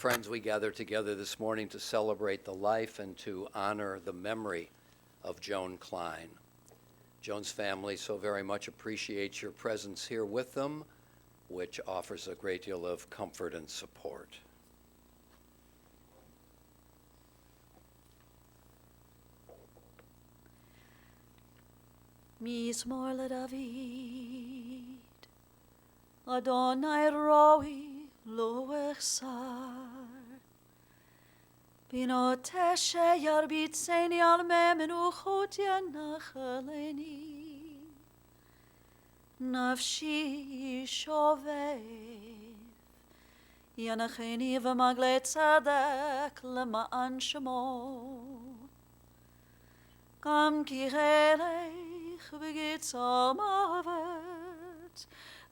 Friends, we gather together this morning to celebrate the life and to honor the memory of Joan Klein. Joan's family so very much appreciates your presence here with them, which offers a great deal of comfort and support. Mizmor LeDavid, Adonai roi lo echsar. Binote sheyarbitzeni al me menuchot yanachaleni. Nafshi shovev, yanacheni v'magle tzadek lema'an shemo. Gam ki chelech b'gitzal mavet,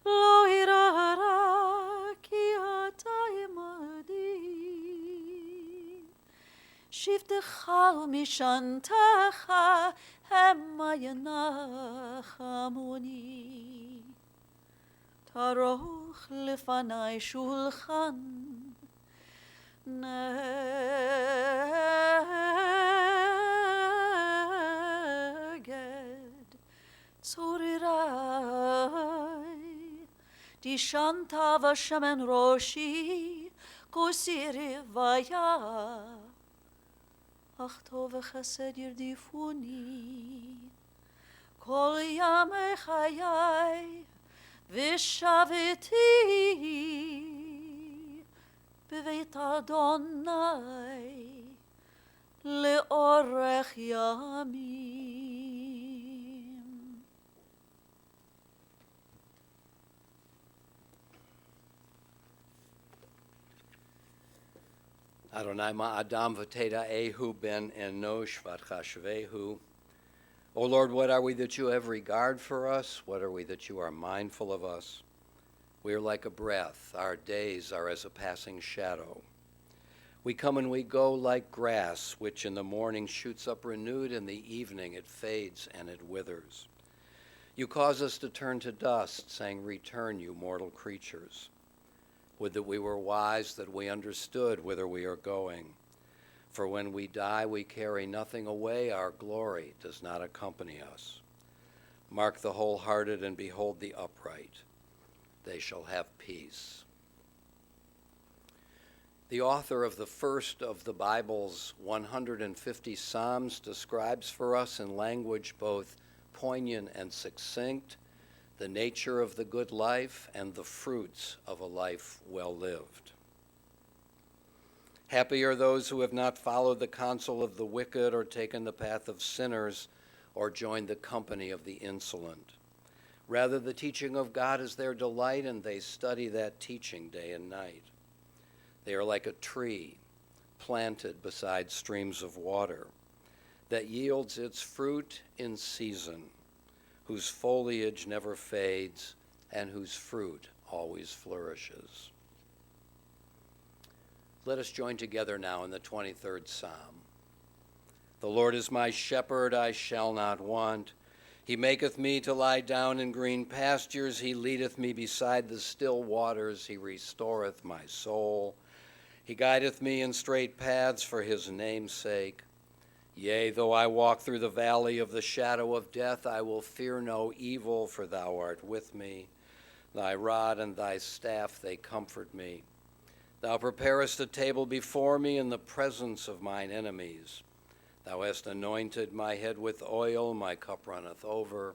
lo hirara ki ata imadi. Shivtecha mishantecha hema yanachamuni. Taroch lefanai shulchan neged tzorirai. Dishanta v'shemen roshi kosiri vaya. Ach tov v'chesed yirdifuni kol yamei chayai v'shaviti b'veit Adonai le'orech yamim. Adonai ma'adam v'teda ehu ben enosh v'chashvehu. O Lord, what are we that you have regard for us? What are we that you are mindful of us? We are like a breath. Our days are as a passing shadow. We come and we go like grass, which in the morning shoots up renewed, in the evening it fades and it withers. You cause us to turn to dust, saying, return, you mortal creatures. Would that we were wise, that we understood whither we are going. For when we die, we carry nothing away. Our glory does not accompany us. Mark the wholehearted and behold the upright. They shall have peace. The author of the first of the Bible's 150 Psalms describes for us in language both poignant and succinct the nature of the good life and the fruits of a life well lived. Happy are those who have not followed the counsel of the wicked or taken the path of sinners or joined the company of the insolent. Rather, the teaching of God is their delight, and they study that teaching day and night. They are like a tree planted beside streams of water that yields its fruit in season, whose foliage never fades, and whose fruit always flourishes. Let us join together now in the 23rd Psalm. The Lord is my shepherd, I shall not want. He maketh me to lie down in green pastures. He leadeth me beside the still waters. He restoreth my soul. He guideth me in straight paths for his name's sake. Yea, though I walk through the valley of the shadow of death, I will fear no evil, for thou art with me. Thy rod and thy staff, they comfort me. Thou preparest a table before me in the presence of mine enemies. Thou hast anointed my head with oil, my cup runneth over.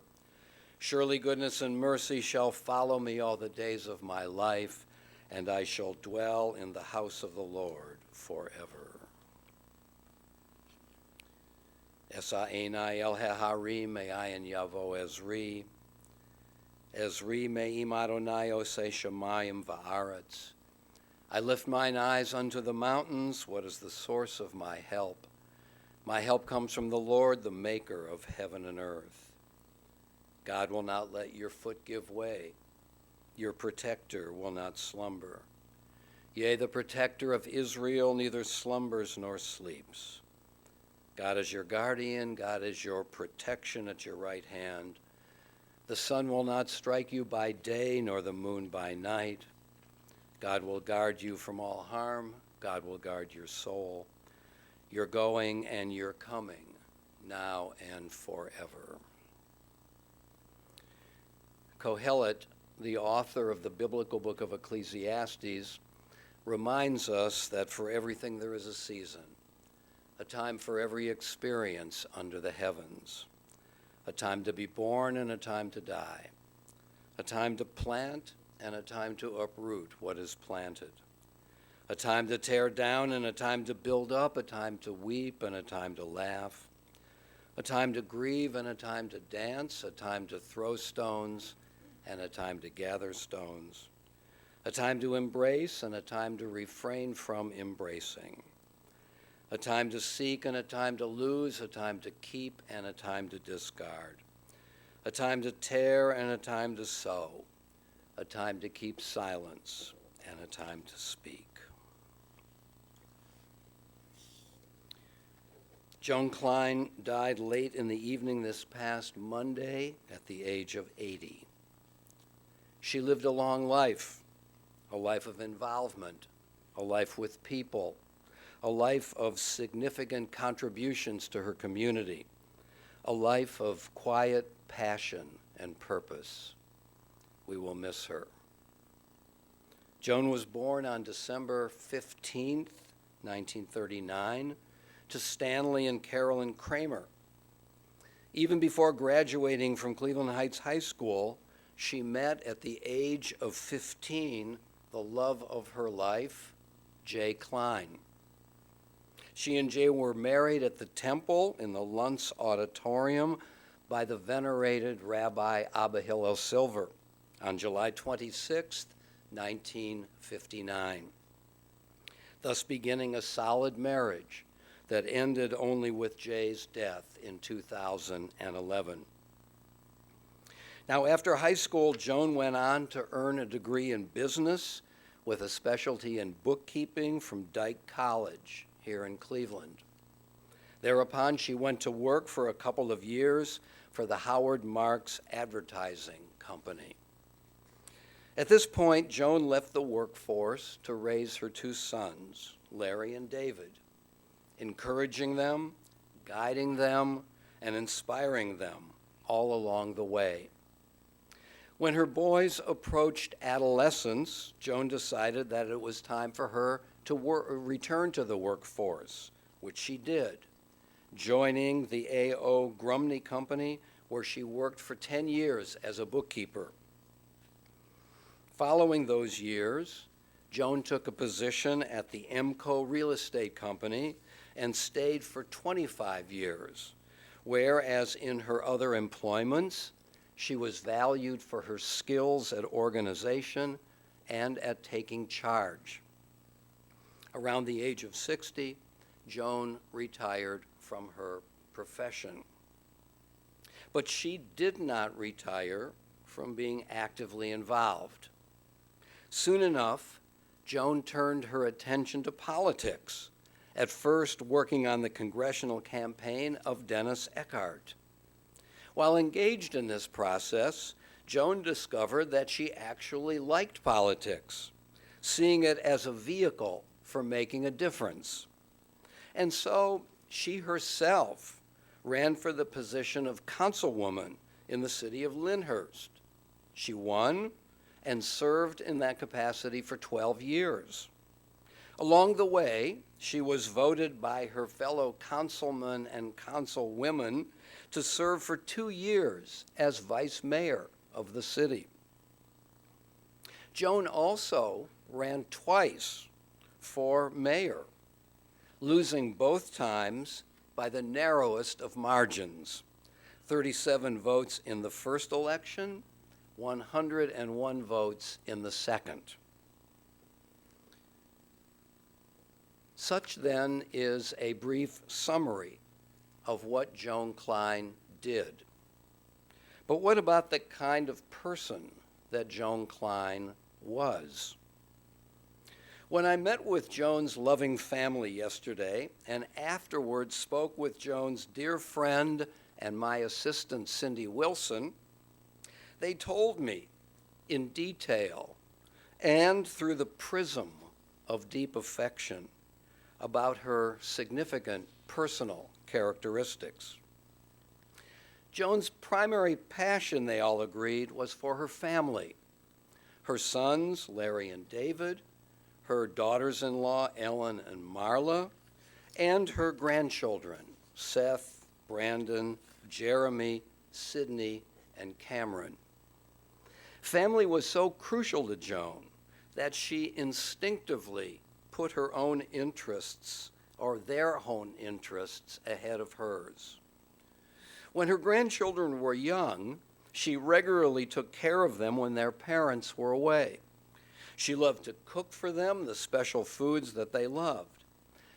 Surely goodness and mercy shall follow me all the days of my life, and I shall dwell in the house of the Lord forever. Esa enai el heharim me'ayin yavo Ezri. Ezri me'im Adonai osei shamayim va'aretz. I lift mine eyes unto the mountains. What is the source of my help? My help comes from the Lord, the maker of heaven and earth. God will not let your foot give way. Your protector will not slumber. Yea, the protector of Israel neither slumbers nor sleeps. God is your guardian. God is your protection at your right hand. The sun will not strike you by day, nor the moon by night. God will guard you from all harm. God will guard your soul, your going and your coming, now and forever. Kohelet, the author of the biblical book of Ecclesiastes, reminds us that for everything there is a season, a time for every experience under the heavens, a time to be born and a time to die, a time to plant and a time to uproot what is planted, a time to tear down and a time to build up, a time to weep and a time to laugh, a time to grieve and a time to dance, a time to throw stones and a time to gather stones, a time to embrace and a time to refrain from embracing, a time to seek and a time to lose, a time to keep and a time to discard, a time to tear and a time to sow, a time to keep silence and a time to speak. Joan Klein died late in the evening this past Monday at the age of 80. She lived a long life, a life of involvement, a life with people, a life of significant contributions to her community, a life of quiet passion and purpose. We will miss her. Joan was born on December 15th, 1939, to Stanley and Carolyn Kramer. Even before graduating from Cleveland Heights High School, she met at the age of 15 the love of her life, Jay Klein. She and Jay were married at the temple in the Luntz Auditorium by the venerated Rabbi Abba Hillel Silver on July 26, 1959, thus beginning a solid marriage that ended only with Jay's death in 2011. Now, after high school, Joan went on to earn a degree in business with a specialty in bookkeeping from Dyke College here in Cleveland. Thereupon, she went to work for a couple of years for the Howard Marks Advertising Company. At this point, Joan left the workforce to raise her two sons, Larry and David, encouraging them, guiding them, and inspiring them all along the way. When her boys approached adolescence, Joan decided that it was time for her to return to the workforce, which she did, joining the A.O. Grumney Company, where she worked for 10 years as a bookkeeper. Following those years, Joan took a position at the Emco Real Estate Company and stayed for 25 years, whereas in her other employments, she was valued for her skills at organization and at taking charge. Around the age of 60, Joan retired from her profession. But she did not retire from being actively involved. Soon enough, Joan turned her attention to politics, at first working on the congressional campaign of Dennis Eckhart. While engaged in this process, Joan discovered that she actually liked politics, seeing it as a vehicle for making a difference. And so she herself ran for the position of councilwoman in the city of Lyndhurst. She won and served in that capacity for 12 years. Along the way, she was voted by her fellow councilmen and councilwomen to serve for 2 years as vice mayor of the city. Joan also ran twice for mayor, losing both times by the narrowest of margins, 37 votes in the first election, 101 votes in the second. Such then is a brief summary of what Joan Klein did. But what about the kind of person that Joan Klein was? When I met with Joan's loving family yesterday and afterwards spoke with Joan's dear friend and my assistant, Cindy Wilson, they told me in detail and through the prism of deep affection about her significant personal characteristics. Joan's primary passion, they all agreed, was for her family. Her sons, Larry and David, her daughters-in-law, Ellen and Marla, and her grandchildren, Seth, Brandon, Jeremy, Sydney, and Cameron. Family was so crucial to Joan that she instinctively put her own interests, or their own interests, ahead of hers. When her grandchildren were young, she regularly took care of them when their parents were away. She loved to cook for them the special foods that they loved,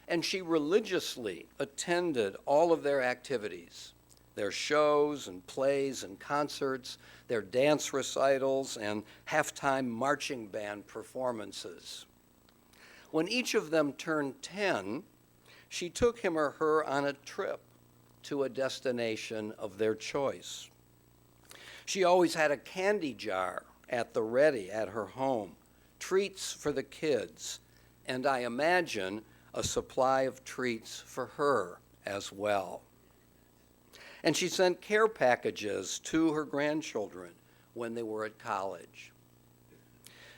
and she religiously attended all of their activities, their shows and plays and concerts, their dance recitals and halftime marching band performances. When each of them turned 10, she took him or her on a trip to a destination of their choice. She always had a candy jar at the ready at her home, treats for the kids, and I imagine a supply of treats for her as well. And she sent care packages to her grandchildren when they were at college.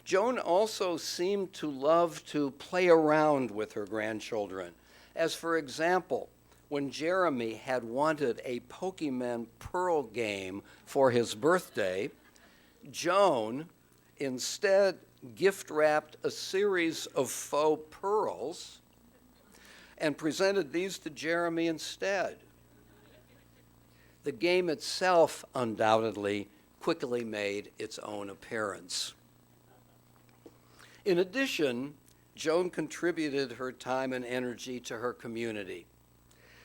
Joan also seemed to love to play around with her grandchildren, as for example, when Jeremy had wanted a Pokemon Pearl game for his birthday, Joan instead gift-wrapped a series of faux pearls and presented these to Jeremy instead. The game itself undoubtedly quickly made its own appearance. In addition, Joan contributed her time and energy to her community.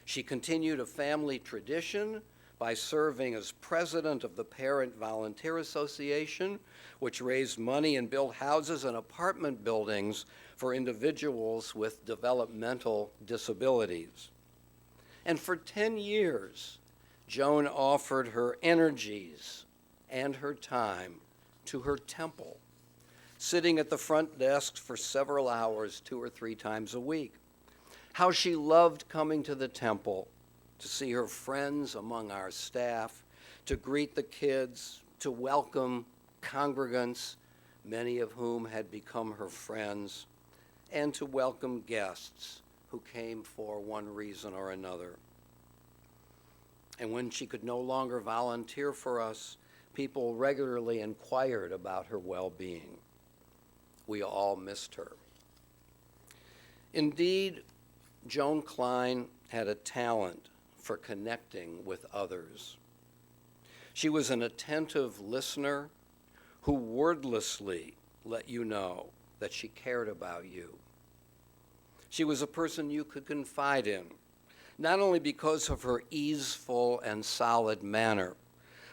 She continued a family tradition by serving as president of the Parent Volunteer Association, which raised money and built houses and apartment buildings for individuals with developmental disabilities. And for 10 years, Joan offered her energies and her time to her temple, sitting at the front desk for several hours 2 or 3 times a week. How she loved coming to the temple to see her friends among our staff, to greet the kids, to welcome congregants, many of whom had become her friends, and to welcome guests who came for one reason or another. And when she could no longer volunteer for us, people regularly inquired about her well-being. We all missed her. Indeed, Joan Klein had a talent for connecting with others. She was an attentive listener who wordlessly let you know that she cared about you. She was a person you could confide in, not only because of her easeful and solid manner,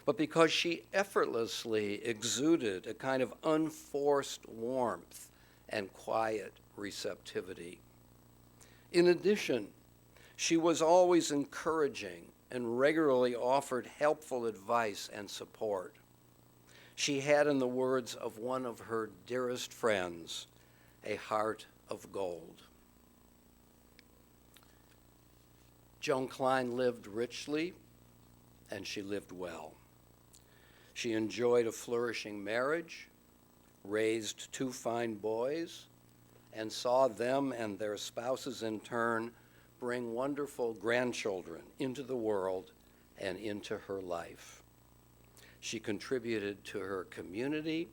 but because she effortlessly exuded a kind of unforced warmth and quiet receptivity. In addition, she was always encouraging and regularly offered helpful advice and support. She had, in the words of one of her dearest friends, a heart of gold. Joan Klein lived richly, and she lived well. She enjoyed a flourishing marriage, raised 2 fine boys, and saw them and their spouses in turn bring wonderful grandchildren into the world and into her life. She contributed to her community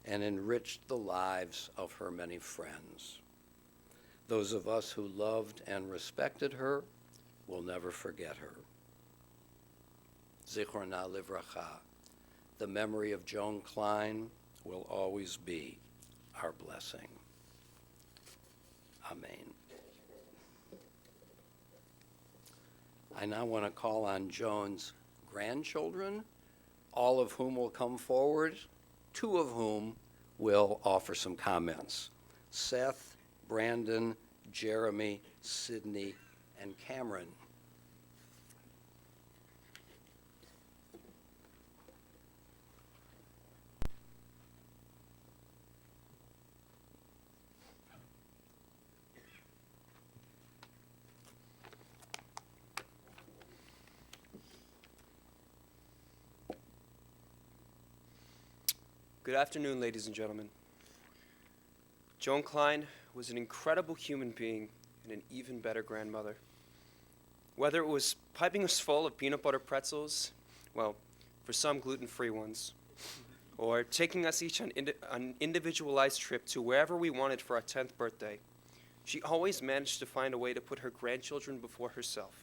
and enriched the lives of her many friends. Those of us who loved and respected her will never forget her. Zichrona livracha. The memory of Joan Klein will always be our blessing. Amen. I now want to call on Joan's grandchildren, all of whom will come forward, 2 of whom will offer some comments. Seth, Brandon, Jeremy, Sydney, and Cameron. Good afternoon, ladies and gentlemen. Joan Klein was an incredible human being and an even better grandmother. Whether it was piping us full of peanut butter pretzels, well, for some gluten-free ones, or taking us each on an individualized trip to wherever we wanted for our 10th birthday, she always managed to find a way to put her grandchildren before herself.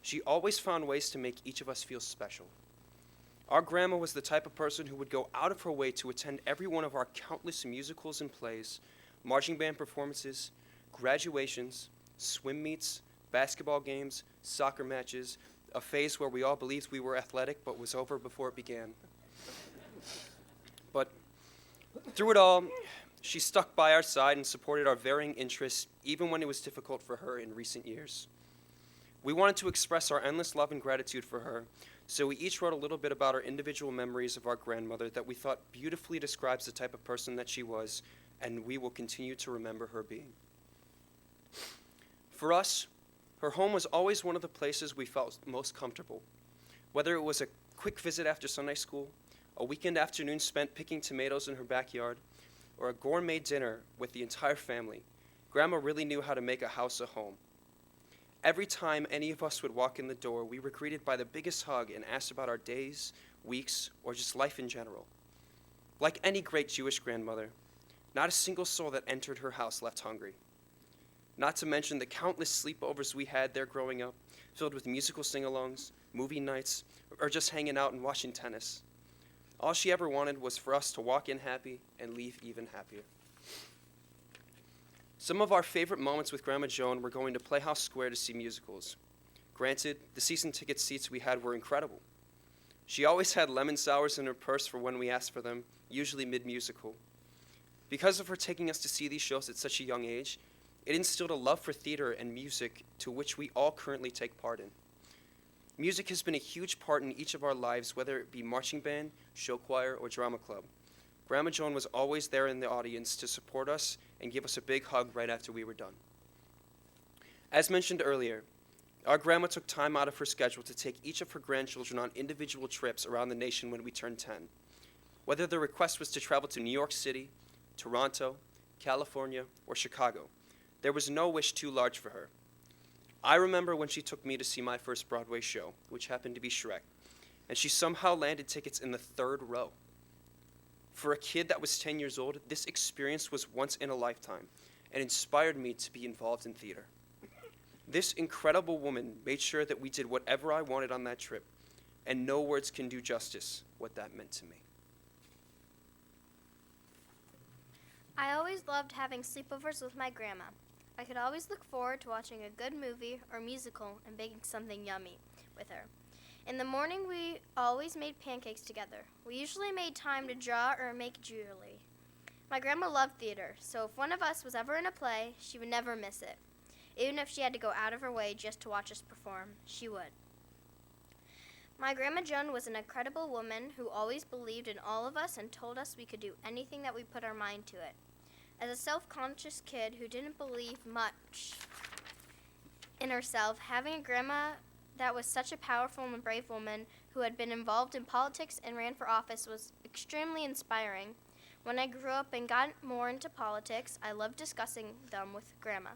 She always found ways to make each of us feel special. Our grandma was the type of person who would go out of her way to attend every one of our countless musicals and plays, marching band performances, graduations, swim meets, basketball games, soccer matches, a phase where we all believed we were athletic but was over before it began. But through it all, she stuck by our side and supported our varying interests, even when it was difficult for her in recent years. We wanted to express our endless love and gratitude for her, so we each wrote a little bit about our individual memories of our grandmother that we thought beautifully describes the type of person that she was, and we will continue to remember her being. For us, her home was always one of the places we felt most comfortable. Whether it was a quick visit after Sunday school, a weekend afternoon spent picking tomatoes in her backyard, or a gourmet dinner with the entire family, Grandma really knew how to make a house a home. Every time any of us would walk in the door, we were greeted by the biggest hug and asked about our days, weeks, or just life in general. Like any great Jewish grandmother, not a single soul that entered her house left hungry. Not to mention the countless sleepovers we had there growing up, filled with musical sing-alongs, movie nights, or just hanging out and watching tennis. All she ever wanted was for us to walk in happy and leave even happier. Some of our favorite moments with Grandma Joan were going to Playhouse Square to see musicals. Granted, the season ticket seats we had were incredible. She always had lemon sours in her purse for when we asked for them, usually mid-musical. Because of her taking us to see these shows at such a young age, it instilled a love for theater and music to which we all currently take part in. Music has been a huge part in each of our lives, whether it be marching band, show choir, or drama club. Grandma Joan was always there in the audience to support us and give us a big hug right after we were done. As mentioned earlier, our grandma took time out of her schedule to take each of her grandchildren on individual trips around the nation when we turned 10. Whether the request was to travel to New York City, Toronto, California, or Chicago, there was no wish too large for her. I remember when she took me to see my first Broadway show, which happened to be Shrek, and she somehow landed tickets in the 3rd row. For a kid that was 10 years old, this experience was once in a lifetime and inspired me to be involved in theater. This incredible woman made sure that we did whatever I wanted on that trip, and no words can do justice what that meant to me. I always loved having sleepovers with my grandma. I could always look forward to watching a good movie or musical and baking something yummy with her. In the morning, we always made pancakes together. We usually made time to draw or make jewelry. My grandma loved theater, so if one of us was ever in a play, she would never miss it. Even if she had to go out of her way just to watch us perform, she would. My Grandma Joan was an incredible woman who always believed in all of us and told us we could do anything that we put our mind to it. As a self-conscious kid who didn't believe much in herself, having a grandma that was such a powerful and brave woman who had been involved in politics and ran for office was extremely inspiring. When I grew up and got more into politics, I loved discussing them with Grandma.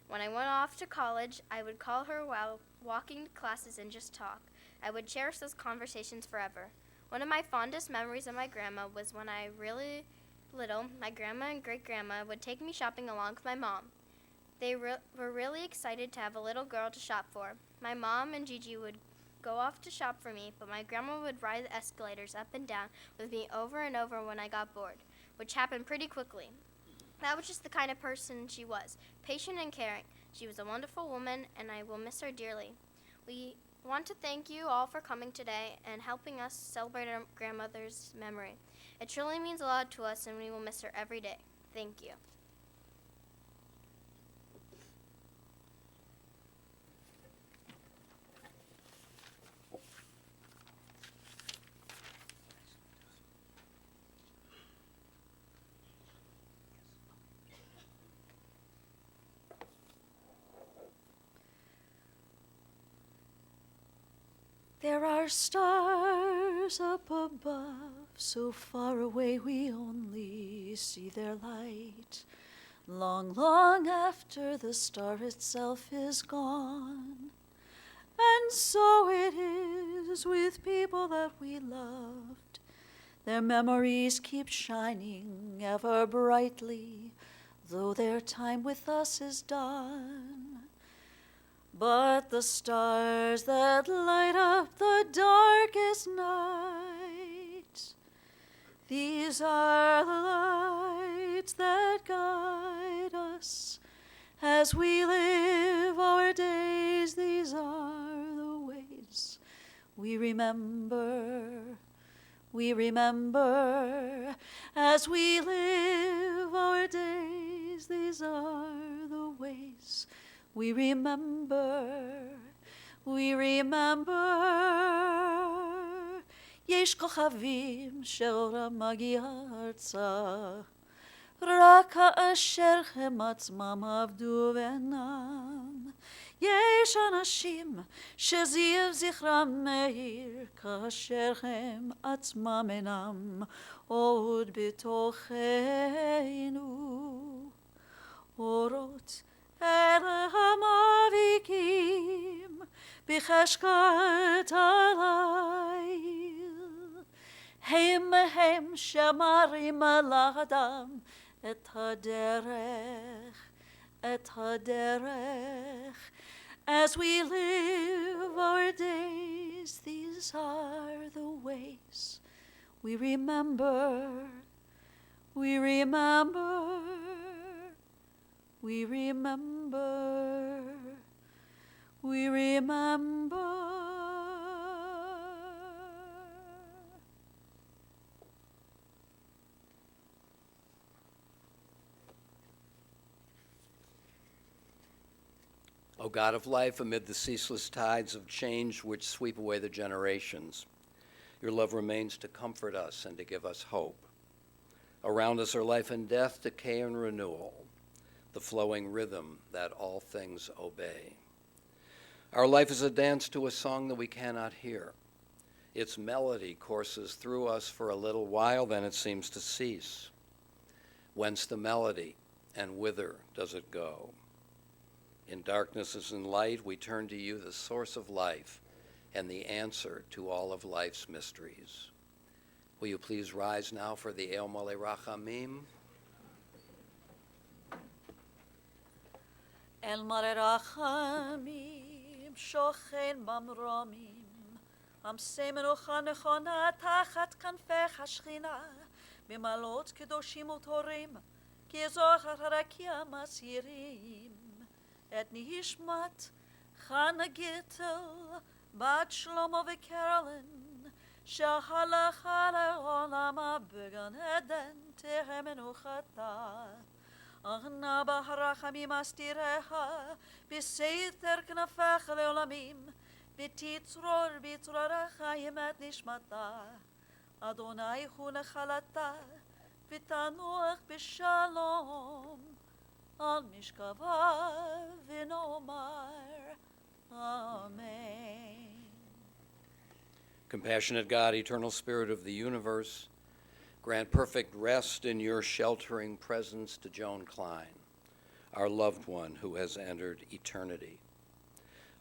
When I went off to college, I would call her while walking to classes and just talk. I would cherish those conversations forever. One of my fondest memories of my grandma was when I really little, my grandma and great-grandma would take me shopping along with my mom. They were really excited to have a little girl to shop for. My mom and Gigi would go off to shop for me, but my grandma would ride the escalators up and down with me over and over when I got bored, which happened pretty quickly. That was just the kind of person she was, patient and caring. She was a wonderful woman, and I will miss her dearly. We want to thank you all for coming today and helping us celebrate our grandmother's memory. It truly means a lot to us, and we will miss her every day. Thank you. There are stars stars up above, so far away we only see their light. Long, long after the star itself is gone. And so it is with people that we loved. Their memories keep shining ever brightly, though their time with us is done. But the stars that light up the darkest night, these are the lights that guide us as we live our days. These are the ways we remember as we live our days. These are the ways we remember. יש כוכבים שאורם מגיע ארצה, רק כאשר הם עצמם עבדו ואינם. יש אנשים שזיו זכרם מאיר, כאשר הם עצמם אינם עוד בתוכנו. אורות אלה המאביקים בחשכת הליל, הם שמרים לאדם את הדרך, as we live our days. These are the ways we remember. O God of life, amid the ceaseless tides of change which sweep away the generations, your love remains to comfort us and to give us hope. Around us are life and death, decay and renewal, the flowing rhythm that all things obey. Our life is a dance to a song that we cannot hear. Its melody courses through us for a little while, then it seems to cease. Whence the melody, and whither does it go? In darkness as in light, we turn to you, the source of life, and the answer to all of life's mysteries. Will you please rise now for the El Mole Rachamim? El Mole Rachamim, shochen במרומים, עמסי מנוחה נכונה תחת כנפך השכינה, במעלות קדושים וטהורים, כי זוכר הרקיע מסעירים. את נשמת חנה גיטל, בת שלמה וקרולין, שהלכה לעולמה בגן עדן תהא מנוחתה. אנא ברחמים אסתיריה, בסתר כנפיך לעולמים, ותצרור בצרורך את נשמתה. אדוני הוא נחלתה, ותנוח בשלום. על משכבה ונאמר Amen. Compassionate God, eternal Spirit of the universe, grant perfect rest in your sheltering presence to Joan Klein, our loved one who has entered eternity.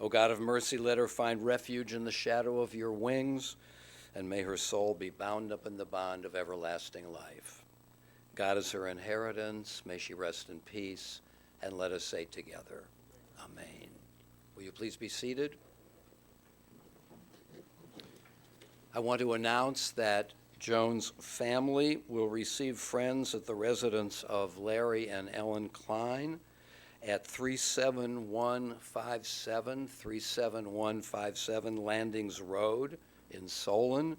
O God of mercy, let her find refuge in the shadow of your wings, and may her soul be bound up in the bond of everlasting life. God is her inheritance. May she rest in peace. And let us say together, Amen. Will you please be seated? I want to announce that Joan's family will receive friends at the residence of Larry and Ellen Klein at 37157 Landings Road in Solon.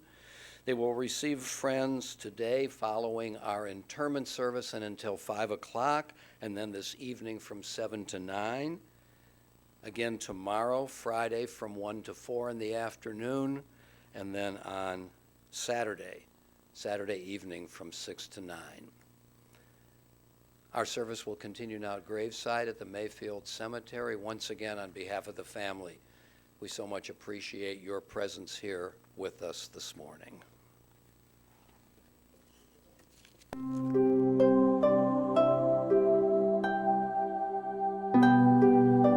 They will receive friends today following our interment service and until 5 o'clock, and then this evening from 7 to 9. Again tomorrow, Friday, from 1 to 4 in the afternoon, and then on Saturday evening from 6 to 9. Our service will continue now at graveside at the Mayfield Cemetery. Once again, on behalf of the family, We so much appreciate your presence here with us this morning.